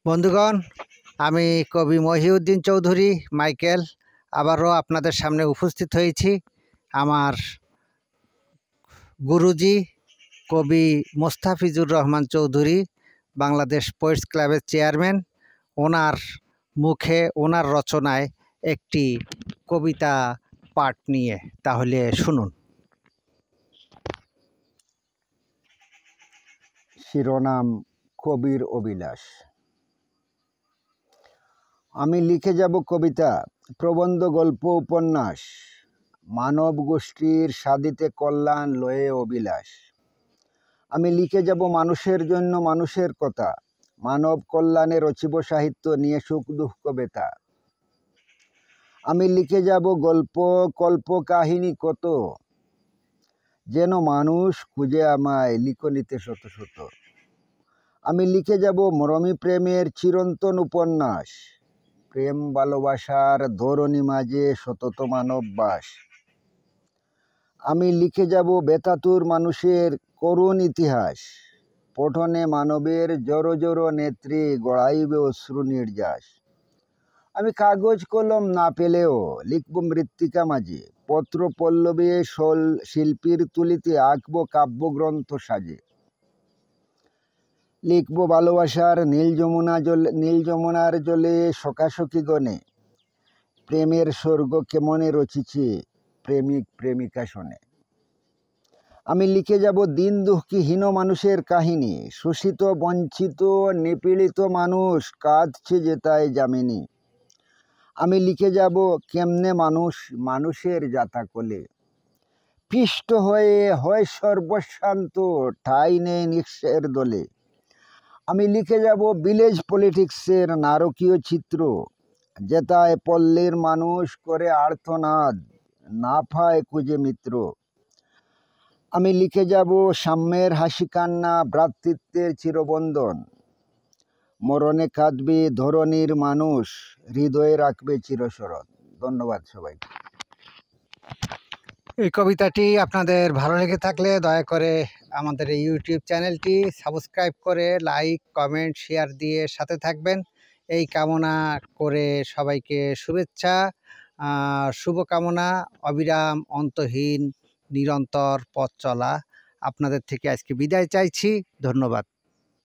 বন্ধুগণ, আমি কবি মহিউদ্দিন চৌধুরী মাইকেল আবারও আপনাদের সামনে উপস্থিত হয়েছি। আমার গুরুজি কবি মোস্তাফিজুর রহমান চৌধুরী, বাংলাদেশ পোয়েটস ক্লাবের চেয়ারম্যান, ওনার মুখে ওনার রচনায় একটি কবিতা পাঠ নিয়ে। তাহলে শুনুন। শিরোনাম কবির অভিলাষ। আমি লিখে যাব কবিতা, প্রবন্ধ, গল্প, উপন্যাস, মানব গোষ্ঠীর সাধিতে কল্যাণ লয়ে অভিলাষ। আমি লিখে যাব মানুষের জন্য মানুষের কথা, মানব কল্যাণে রচিব সাহিত্য নিয়ে সুখ দুঃখ ব্যথা। আমি লিখে যাব গল্প, কল্প, কাহিনী কত, যেন মানুষ খুঁজে আমায় লিখনিতে শত শত। আমি লিখে যাব মরমী প্রেমের চিরন্তন উপন্যাস, প্রেম ভালোবাসার ধরণী মাঝে সতত মানব বাস। আমি লিখে যাব বেতাতুর মানুষের করুণ ইতিহাস, পঠনে মানবের জড়ো জড়ো নেত্রী গড়াইবে অশ্রু নির্যাস। আমি কাগজ কলম না পেলেও লিখব মৃত্তিকা মাঝে, পত্র পল্লবে শিল্পীর তুলিতে আঁকব কাব্যগ্রন্থ সাজে। লিখব ভালোবাসার নীল যমুনার জলে সখাসখী গণে, প্রেমের স্বর্গ কেমনে রচিছে প্রেমিক প্রেমিকা শোনে। আমি লিখে যাব দিন দুঃখীহীন মানুষের কাহিনী, শোষিত বঞ্চিত নিপীড়িত মানুষ কাঁদছে যেতায় যামিনী। আমি লিখে যাব কেমনে মানুষ মানুষের যাতা কোলে, পিষ্ট হয়ে হয় সর্বশান্ত, ঠাঁই নেই নিঃস্বের দলে। আমি লিখে যাব ভিলেজ পলিটিক্সের নারকীয় চিত্র, যেটায় পল্লীর মানুষ করে আর্তনাদ, না পায় খুঁজে মিত্র। আমি লিখে যাব সাম্যের হাসি কান্না, ভ্রাতৃত্বের চিরবন্ধন, মরণে কাঁদবে ধরণীর মানুষ, হৃদয়ে রাখবে চিরস্মরণ। ধন্যবাদ সবাইকে। এই কবিতাটি আপনাদের ভালো লেগে থাকলে দয়া করে আমাদের এই ইউটিউব চ্যানেলটি সাবস্ক্রাইব করে লাইক, কমেন্ট, শেয়ার দিয়ে সাথে থাকবেন, এই কামনা করে সবাইকে শুভেচ্ছা, শুভকামনা, অবিরাম অন্তহীন নিরন্তর পথ চলা। আপনাদের থেকে আজকে বিদায় চাইছি। ধন্যবাদ।